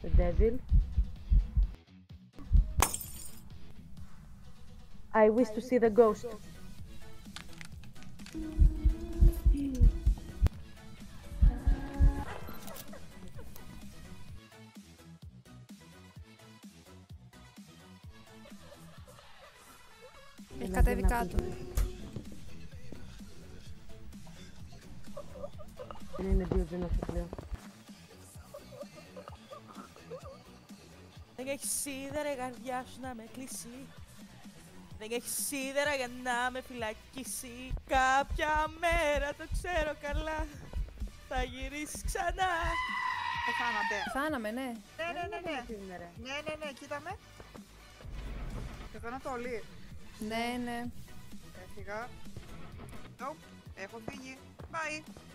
The devil. I wish to see the ghost. Έχει κατέβει κάτω. Δεν είναι δύο αυτό πλέον. Δεν έχει σίδερα η καρδιά σου να με κλείσει. Δεν έχει σίδερα για να με φυλακίσει. Κάποια μέρα, το ξέρω καλά, θα γυρίσεις ξανά. Πεθάνατε. Φάναμε, ναι. Ναι, κοίτα με. Πεθάνατε όλοι. Ναι. Έφυγα. Nope, έχω φύγει. Bye.